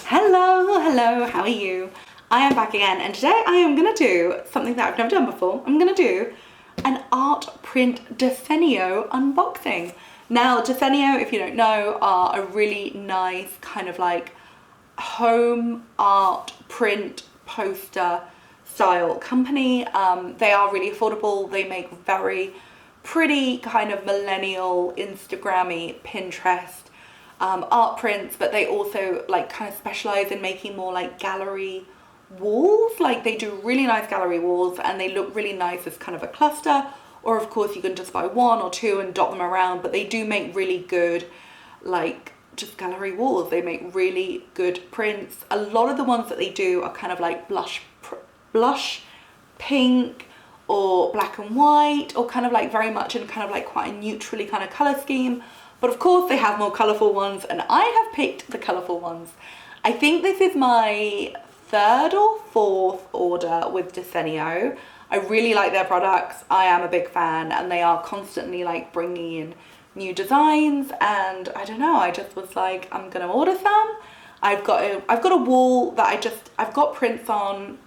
Hello, how are you? I am back again, and today I am gonna do something that I've never done before. I'm gonna do an art print Desenio unboxing. Now, Desenio, if you don't know, are a really nice kind of like home art print poster style company. They are really affordable. They make very pretty kind of millennial Instagrammy Pinterest art prints, but they also like kind of specialize in making more like gallery walls. Like they do really nice gallery walls and they look really nice as kind of a cluster, or of course you can just buy one or two and dot them around, but they do make really good like just gallery walls. They make really good prints. A lot of the ones that they do are kind of like blush pink or black and white, or kind of like very much in kind of like quite a neutrally kind of color scheme. But of course they have more colorful ones, and I have picked the colorful ones. I think this is my third or fourth order with Desenio. I really like their products. I am a big fan, and they are constantly like bringing in new designs, and I don't know, I just was like, I'm gonna order some. I've got a wall that I've got prints on.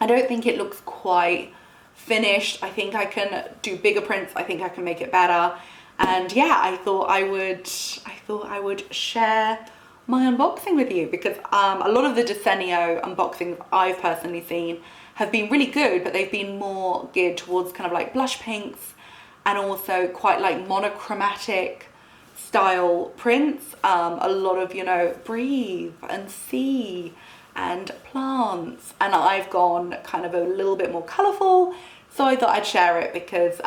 I don't think it looks quite finished. I think I can do bigger prints. I think I can make it better. And yeah, I thought I would share my unboxing with you, because a lot of the Desenio unboxings I've personally seen have been really good, but they've been more geared towards kind of like blush pinks and also quite like monochromatic style prints. A lot of, you know, breathe and sea and plants, and I've gone kind of a little bit more colorful. So I thought I'd share it because,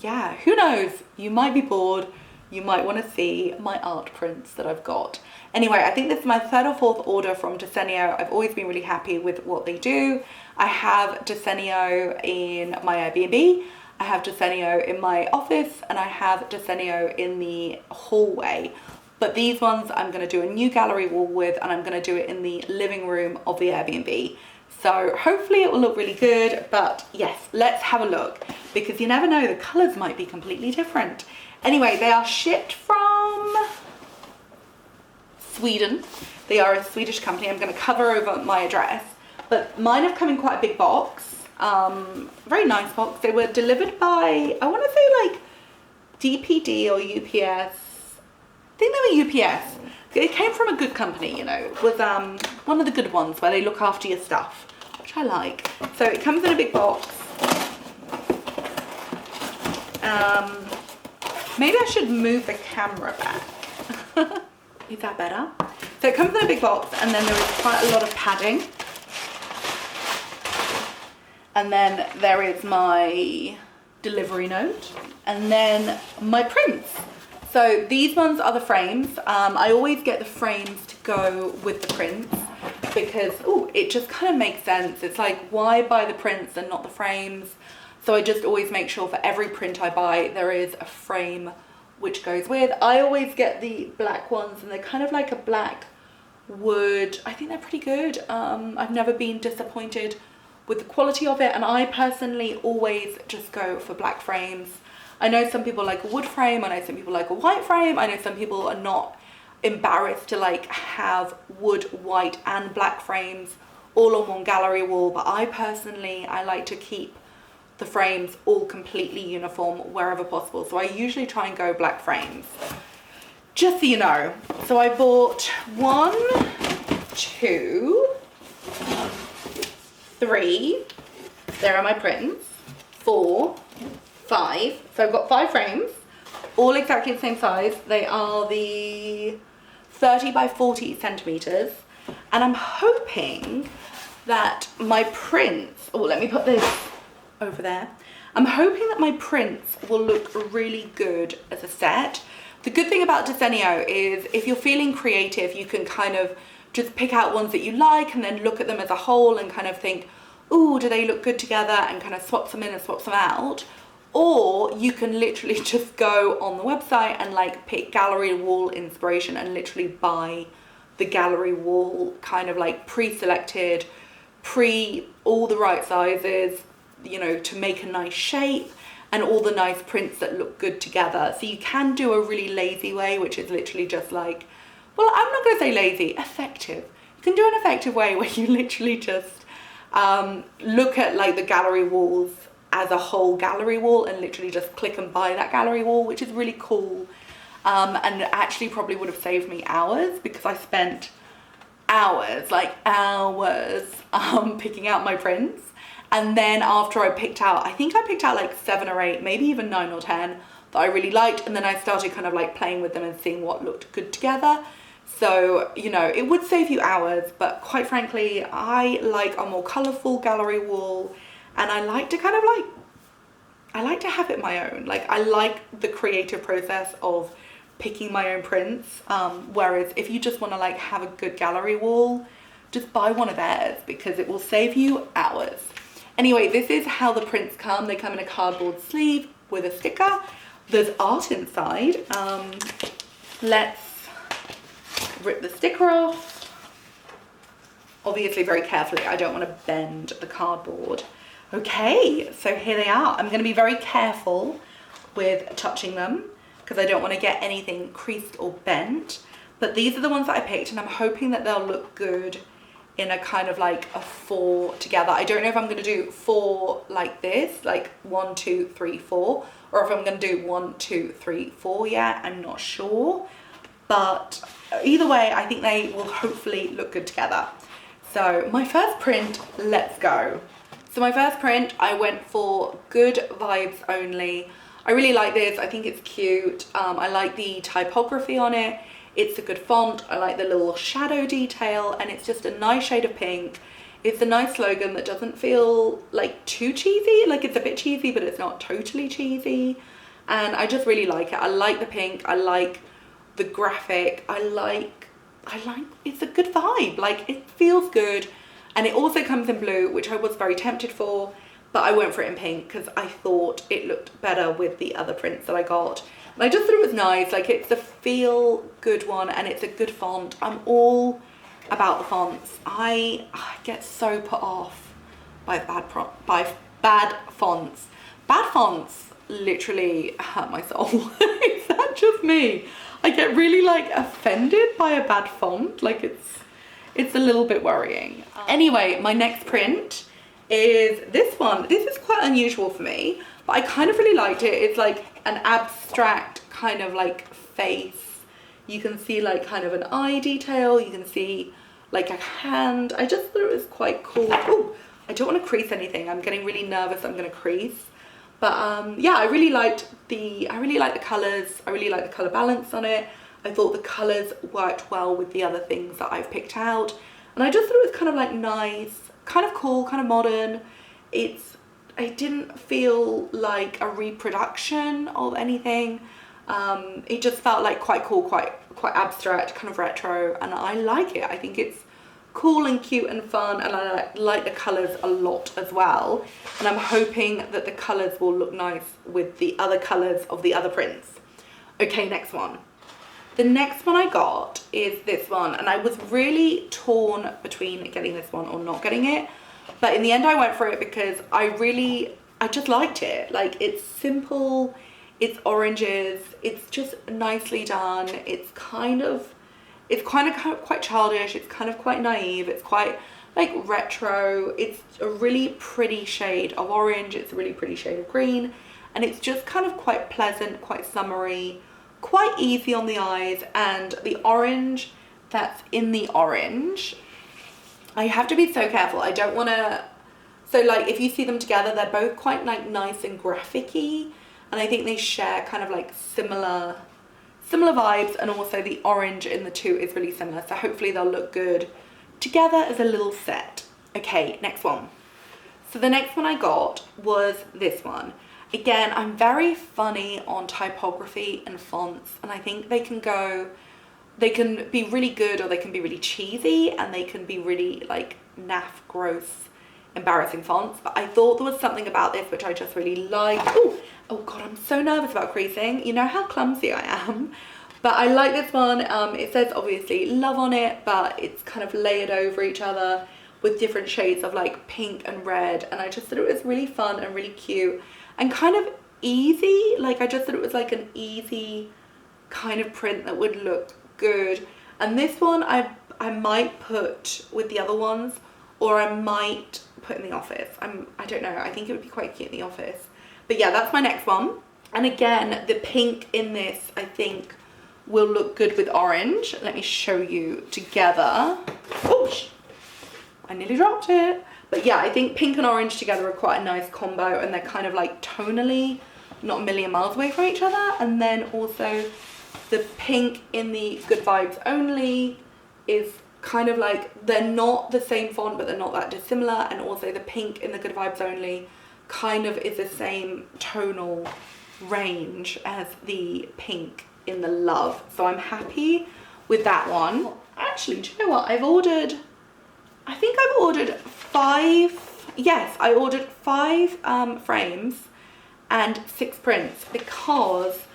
yeah, who knows? You might be bored. You might want to see my art prints that I've got. Anyway, I think this is my third or fourth order from Desenio. I've always been really happy with what they do. I have Desenio in my Airbnb. I have Desenio in my office, and I have Desenio in the hallway. But these ones I'm going to do a new gallery wall with, and I'm going to do it in the living room of the Airbnb. So hopefully it will look really good, but yes, let's have a look, because you never know, the colors might be completely different. Anyway, they are shipped from Sweden. They are a Swedish company. I'm going to cover over my address, but mine have come in quite a big box, very nice box. They were delivered by, I want to say like DPD or UPS. I think they were UPS. It came from a good company, you know. It was one of the good ones where they look after your stuff, which I like. So it comes in a big box. Maybe I should move the camera back. Is that better? So it comes in a big box, and then there is quite a lot of padding. And then there is my delivery note, and then my prints. So these ones are the frames. I always get the frames to go with the prints because, oh, it just kind of makes sense. It's like, why buy the prints and not the frames? So I just always make sure for every print I buy, there is a frame which goes with. I always get the black ones, and they're kind of like a black wood. I think they're pretty good. I've never been disappointed with the quality of it, and I personally always just go for black frames. I know some people like a wood frame, I know some people like a white frame, I know some people are not embarrassed to like have wood, white and black frames all on one gallery wall, but I personally, I like to keep the frames all completely uniform wherever possible. So I usually try and go black frames, just so you know. So I bought 1, 2, 3, there are my prints, 4, 5. So I've got 5 frames, all exactly the same size. They are the 30 by 40 centimeters. And I'm hoping that my prints, oh, let me put this over there. I'm hoping that my prints will look really good as a set. The good thing about Desenio is if you're feeling creative, you can kind of just pick out ones that you like and then look at them as a whole and kind of think, ooh, do they look good together, and kind of swap them in and swap them out. Or you can literally just go on the website and like pick gallery wall inspiration and literally buy the gallery wall kind of like pre-selected, all the right sizes, you know, to make a nice shape, and all the nice prints that look good together. So you can do a really lazy way, which is literally just like, well, I'm not going to say lazy, effective effective. You can do an effective way where you literally just look at like the gallery walls as a whole gallery wall and literally just click and buy that gallery wall, which is really cool. And actually probably would have saved me hours, because I spent hours, like hours, picking out my prints. And then after I picked out, I think I picked out like 7 or 8, maybe even 9 or 10 that I really liked. And then I started kind of like playing with them and seeing what looked good together. So, you know, it would save you hours, but quite frankly, I like a more colourful gallery wall, and I like to kind of like, I like to have it my own. Like, I like the creative process of picking my own prints. Whereas if you just want to like have a good gallery wall, just buy one of theirs, because it will save you hours. Anyway, this is how the prints come. They come in a cardboard sleeve with a sticker. There's art inside. Let's rip the sticker off. Obviously very carefully. I don't want to bend the cardboard. Okay, so here they are. I'm going to be very careful with touching them, because I don't want to get anything creased or bent. But these are the ones that I picked, and I'm hoping that they'll look good in a kind of like a 4 together. I don't know if I'm going to do 4 like this, like 1, 2, 3, 4, or if I'm going to do 1, 2, 3, 4 yet. I'm not sure. But either way, I think they will hopefully look good together. So my first print, let's go. So my first print, I went for Good Vibes Only. I really like this. I think it's cute. I like the typography on it. It's a good font. I like the little shadow detail, and it's just a nice shade of pink. It's a nice slogan that doesn't feel like too cheesy. Like, it's a bit cheesy, but it's not totally cheesy. And I just really like it. I like the pink. I like the graphic. I like, it's a good vibe. Like, it feels good. And it also comes in blue, which I was very tempted for, but I went for it in pink because I thought it looked better with the other prints that I got. And I just thought it was nice. Like, it's a feel good one, and it's a good font. I'm all about the fonts. I get so put off by bad fonts. Bad fonts literally hurt my soul. Is that just me? I get really like offended by a bad font. Like, it's a little bit worrying. Anyway, my next print is this one. This is quite unusual for me, but I kind of really liked it. It's like an abstract kind of like face. You can see like kind of an eye detail. You can see like a hand. I just thought it was quite cool. Oh, I don't want to crease anything. I'm getting really nervous I'm going to crease. But yeah, I really liked the colors. I really liked the color balance on it. I thought the colors worked well with the other things that I've picked out. And I just thought it was kind of like nice, kind of cool, kind of modern. It didn't feel like a reproduction of anything. It just felt like quite cool, quite abstract, kind of retro, and I like it. I think it's cool and cute and fun, and I like the colors a lot as well. And I'm hoping that the colors will look nice with the other colors of the other prints. Okay, next one. The next one I got is this one, and I was really torn between getting this one or not getting it. But in the end I went for it because I just liked it. Like, it's simple, it's oranges, it's just nicely done. It's kind of quite childish, it's kind of quite naive, it's quite like retro. It's a really pretty shade of orange, it's a really pretty shade of green, and it's just kind of quite pleasant, quite summery, quite easy on the eyes. And the orange that's in the orange, I have to be so careful. I don't want to, so like if you see them together, they're both quite like nice and graphic-y, and I think they share kind of like similar vibes, and also the orange in the two is really similar, so hopefully they'll look good together as a little set. Okay, next one. So the next one I got was this one. Again, I'm very funny on typography and fonts, and I think they can be really good or they can be really cheesy, and they can be really like naff, gross, embarrassing fonts. But I thought there was something about this which I just really liked. Oh god, I'm so nervous about creasing. You know how clumsy I am. But I like this one. It says obviously love on it, but it's kind of layered over each other with different shades of like pink and red, and I just thought it was really fun and really cute and kind of easy. Like, I just thought it was like an easy kind of print that would look good. And this one, I I might put with the other ones, or I might put in the office. I don't know, I think it would be quite cute in the office. But yeah, that's my next one. And again, the pink in this, I think, will look good with orange. Let me show you together. Oops, I nearly dropped it. But yeah, I think pink and orange together are quite a nice combo, and they're kind of like tonally not a million miles away from each other. And then also the pink in the Good Vibes Only is kind of like, they're not the same font, but they're not that dissimilar. And also the pink in the Good Vibes Only kind of is the same tonal range as the pink in the Love. So I'm happy with that one. Actually, do you know what? I think I've ordered 5, yes, I ordered 5 frames and 6 prints, because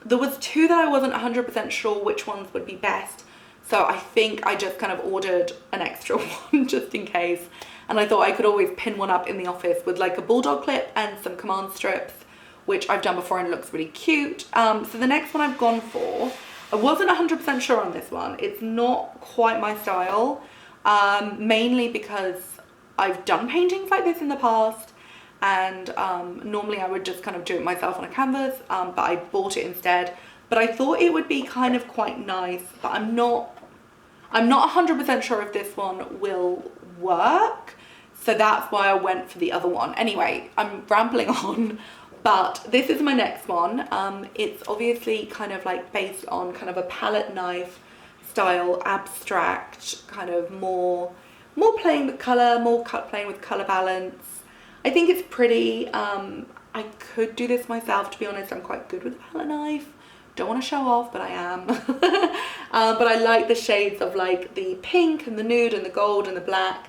there was 2 that I wasn't 100% sure which ones would be best. So I think I just kind of ordered an extra one just in case. And I thought I could always pin one up in the office with like a bulldog clip and some command strips, which I've done before and looks really cute. So the next one I've gone for, I wasn't 100% sure on this one. It's not quite my style, mainly because I've done paintings like this in the past, and normally I would just kind of do it myself on a canvas, but I bought it instead. But I thought it would be kind of quite nice, but I'm not 100% sure if this one will work. So that's why I went for the other one. Anyway, I'm rambling on, but this is my next one. It's obviously kind of like based on kind of a palette knife style, abstract, kind of more playing with color, playing with color balance. I think it's pretty. I could do this myself, to be honest. I'm quite good with a palette knife. Don't want to show off, but I am. But I like the shades of like the pink and the nude and the gold and the black.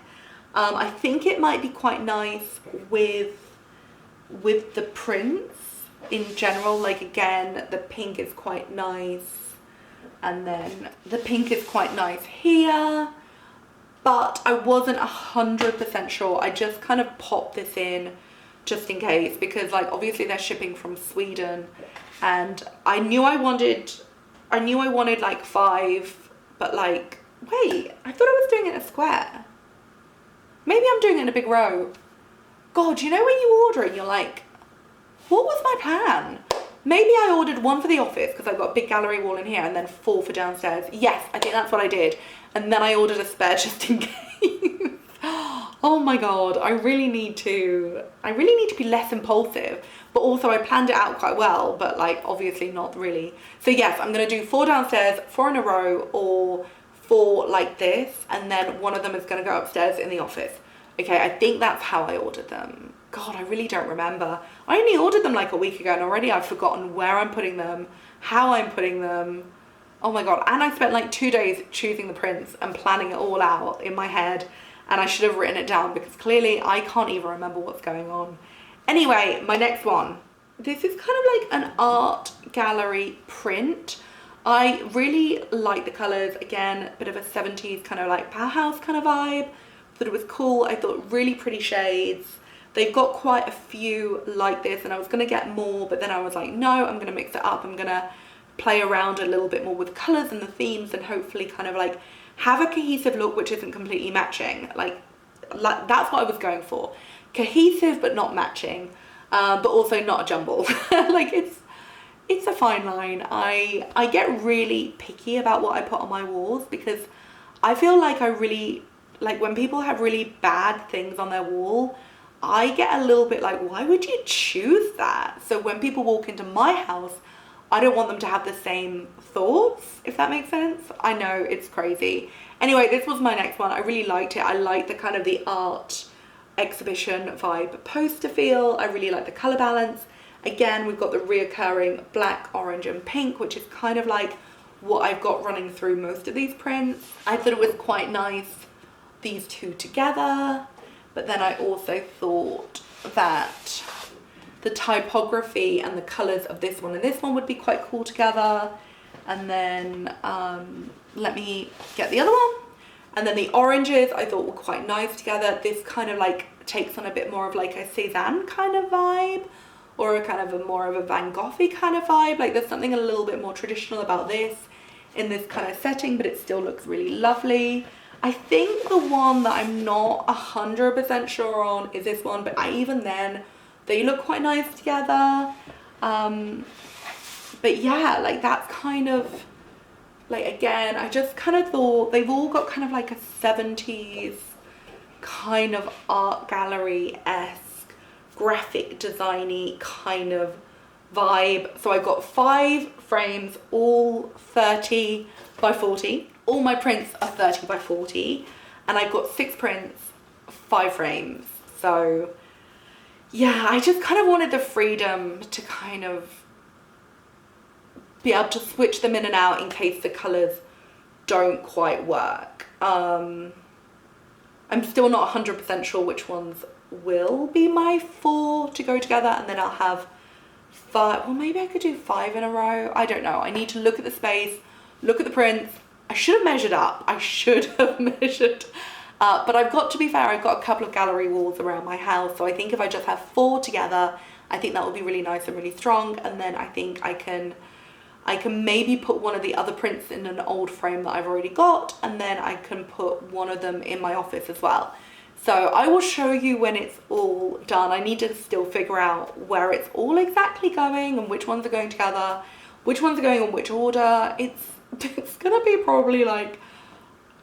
I think it might be quite nice with the prints in general. Like, again, the pink is quite nice, and then the pink is quite nice here, but I wasn't 100% sure. I just kind of popped this in just in case, because like obviously they're shipping from Sweden, and I knew I wanted like 5, but like, wait, I thought I was doing it in a square. Maybe I'm doing it in a big row. God, you know when you order it, you're like, what was my plan? Maybe I ordered 1 for the office because I've got a big gallery wall in here, and then 4 for downstairs. Yes, I think that's what I did. And then I ordered a spare just in case. Oh my God, I really need to be less impulsive. But also I planned it out quite well, but like obviously not really. So yes, I'm gonna do 4 downstairs, 4 in a row, or 4 like this, and then one of them is gonna go upstairs in the office. Okay, I think that's how I ordered them. God, I really don't remember. I only ordered them like a week ago, and already I've forgotten where I'm putting them, how I'm putting them. Oh my God, and I spent like 2 days choosing the prints and planning it all out in my head, and I should have written it down because clearly I can't even remember what's going on. Anyway, my next one. This is kind of like an art gallery print. I really like the colors. Again, a bit of a 70s kind of like powerhouse kind of vibe. Thought it was cool. I thought really pretty shades. They've got quite a few like this, and I was gonna get more, but then I was like, no, I'm gonna mix it up. I'm gonna play around a little bit more with colors and the themes, and hopefully kind of like have a cohesive look which isn't completely matching. Like that's what I was going for. Cohesive but not matching, but also not a jumble. Like it's a fine line. I get really picky about what I put on my walls, because I feel like I really, like when people have really bad things on their wall, I get a little bit like, why would you choose that? So when people walk into my house, I don't want them to have the same thoughts, if that makes sense. I know, it's crazy. Anyway, this was my next one. I really liked it. I like the kind of the art exhibition vibe poster feel. I really like the color balance. Again, we've got the reoccurring black, orange and pink, which is kind of like what I've got running through most of these prints. I thought it was quite nice, these two together. But then I also thought that the typography and the colors of this one and this one would be quite cool together. And then let me get the other one. And then the oranges I thought were quite nice together. This kind of like takes on a bit more of like a Cézanne kind of vibe, or a kind of a more of a Van Goghy kind of vibe. Like there's something a little bit more traditional about this. in this kind of setting, but it still looks really lovely. I think the one that I'm not 100% sure on is this one, but even then, they look quite nice together. But yeah, like that's kind of, like again, I just kind of thought they've all got kind of like a 70s kind of art gallery-esque, graphic designy kind of vibe. So I got 5 frames, all 30 by 40. All my prints are 30 by 40, and I've got 6 prints, 5 frames. So yeah, I just kind of wanted the freedom to kind of be able to switch them in and out in case the colors don't quite work. I'm still not 100% sure which ones will be my 4 to go together, and then I'll have 5. Well, maybe I could do 5 in a row. I don't know. I need to look at the space, look at the prints. I should have measured up. I should have measured. But I've got, to be fair, I've got a couple of gallery walls around my house. So I think if I just have 4 together, I think that will be really nice and really strong. And then I think I can maybe put one of the other prints in an old frame that I've already got. And then I can put one of them in my office as well. So I will show you when it's all done. I need to still figure out where it's all exactly going and which ones are going together, which ones are going in which order. It's gonna be probably like,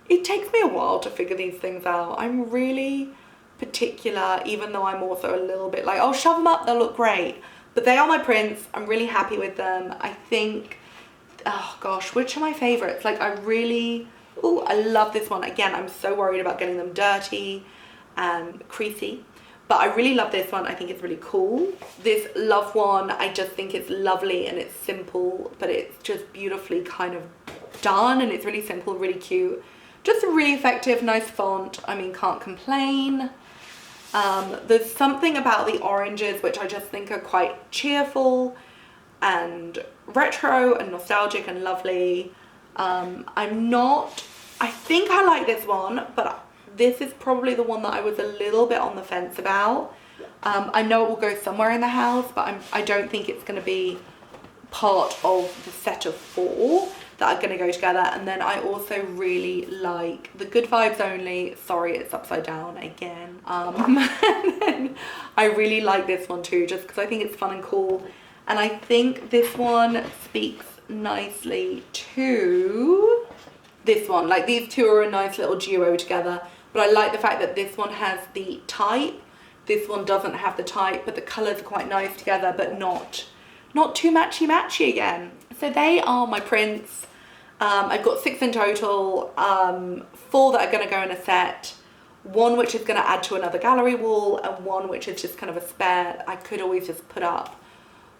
it takes me a while to figure these things out. I'm really particular, even though I'm also a little bit like, oh, shove them up, they'll look great. But they are my prints. I'm really happy with them. I think, oh gosh, which are my favorites? Like I love this one. Again, I'm so worried about getting them dirty and creasy, but I really love this one. I think it's really cool. This Love one, I just think it's lovely and it's simple, but it's just beautifully kind of done, and it's really simple, really cute, just a really effective, nice font. I mean, can't complain. There's something about the oranges which I just think are quite cheerful and retro and nostalgic and lovely. I think I like this one, but this is probably the one that I was a little bit on the fence about. I know it will go somewhere in the house, but I don't think it's going to be part of the set of 4 that are going to go together. And then I also really like the Good Vibes Only. Sorry, it's upside down again. And then I really like this one too, just because I think it's fun and cool. And I think this one speaks nicely to this one. Like these two are a nice little duo together. But I like the fact that this one has the type, this one doesn't have the type, but the colours are quite nice together, but not too matchy again. So they are my prints. I've got 6 in total, 4 that are going to go in a set, 1 which is going to add to another gallery wall, and 1 which is just kind of a spare. I could always just put up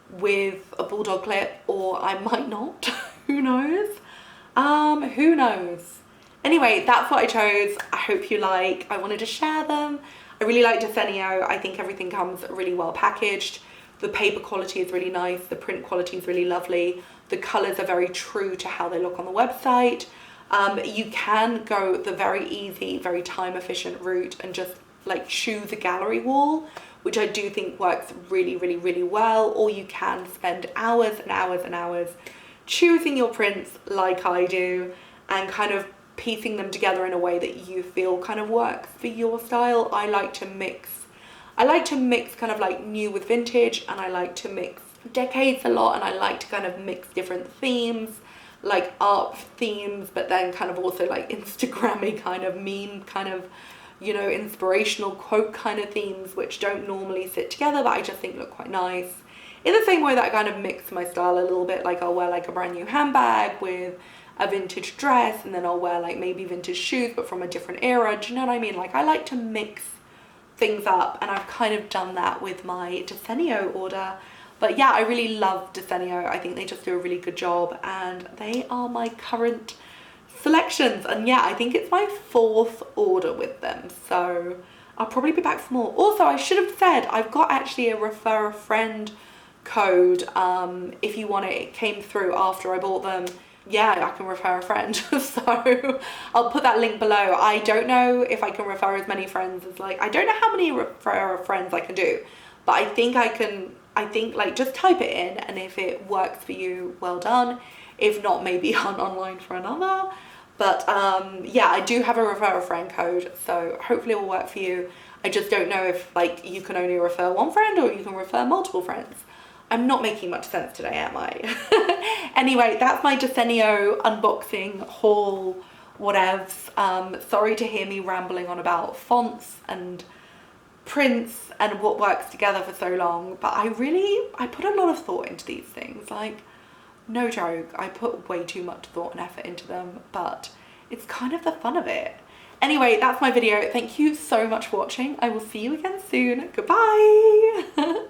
with a bulldog clip, or I might not. Who knows? Who knows? Anyway, that's what I chose. I hope you like. I wanted to share them. I really like Desenio. I think everything comes really well packaged. The paper quality is really nice. The print quality is really lovely. The colours are very true to how they look on the website. You can go the very easy, very time efficient route and just like choose a gallery wall, which I do think works really, really, really well. Or you can spend hours and hours and hours choosing your prints like I do and kind of piecing them together in a way that you feel kind of works for your style. I like to mix kind of like new with vintage, and I like to mix decades a lot, and I like to kind of mix different themes, like art themes, but then kind of also like Instagrammy kind of meme kind of, you know, inspirational quote kind of themes, which don't normally sit together, but I just think look quite nice. In the same way that I kind of mix my style a little bit, like I'll wear like a brand new handbag with a vintage dress, and then I'll wear like maybe vintage shoes but from a different era. Do you know what I mean? Like I like to mix things up, and I've kind of done that with my Desenio order. But yeah, I really love Desenio. I think they just do a really good job, and they are my current selections. And yeah, I think it's my 4th order with them, so I'll probably be back for more. Also, I should have said I've got actually a refer a friend code. If you want it, it came through after I bought them. Yeah, I can refer a friend. So I'll put that link below. I don't know if I can refer as many friends as like, I don't know how many refer friends I can do, but I think I can, like just type it in, and if it works for you, well done. If not, maybe hunt online for another. But yeah, I do have a refer a friend code, so hopefully it will work for you. I just don't know if like you can only refer one friend or you can refer multiple friends. I'm not making much sense today, am I? Anyway, that's my Desenio unboxing haul, whatevs. Sorry to hear me rambling on about fonts and prints and what works together for so long, but I put a lot of thought into these things. Like, no joke, I put way too much thought and effort into them, but it's kind of the fun of it. Anyway, that's my video. Thank you so much for watching. I will see you again soon. Goodbye.